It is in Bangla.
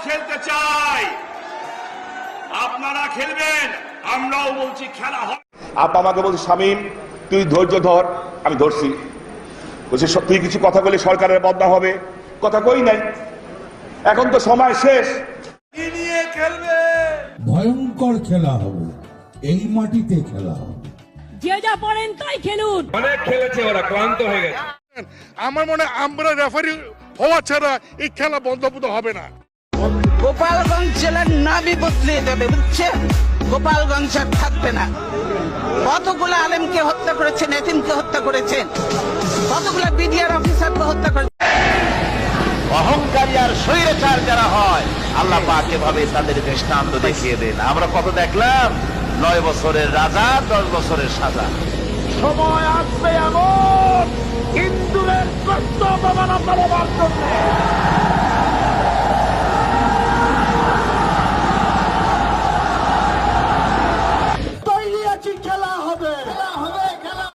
খেলতে চাই, আপনারা খেলবেন, আমরাও বলছি খেলা হবে। আপা আমাকে বলছে, শামীম তুই ধৈর্য ধর। আমি ধরছি। বলছে তুই কিছু কথা বলে সরকারের বদনাম হবে, কথা কই নাই, এখন তো সময় শেষ। কি নিয়ে খেলবে? ভয়ঙ্কর খেলা হবে, এই মাটিতে খেলা হবে। যে যা পারেন তাই খেলুন। অনেক খেলেছে, ওরা ক্লান্ত হয়ে গেছে। আমার মনে হয় আমরা রেফারি হওয়া ছাড়া এই খেলা বন্ধ হবে না। গোপালগঞ্জ জেলার নামই বদলে যাবে, বুঝছেন? গোপালগঞ্জ আর থাকবে না। কতগুলো আলেমকে হত্যা করেছেন, এতিমকে হত্যা করেছেন, কতগুলো বিডিআর অফিসারকে হত্যা করেছেন। অহংকারী আর স্বৈরাচার যারা হয়, আল্লাহ পাক এভাবে তাদের দৃষ্টান্ত দেখিয়ে দেন। আমরা কত দেখলাম, 9 বছরের রাজা, 10 বছরের সাজা। সময় আসবে এমন হিন্দুদের কষ্ট অপমান আপনারা বাদ করবেন।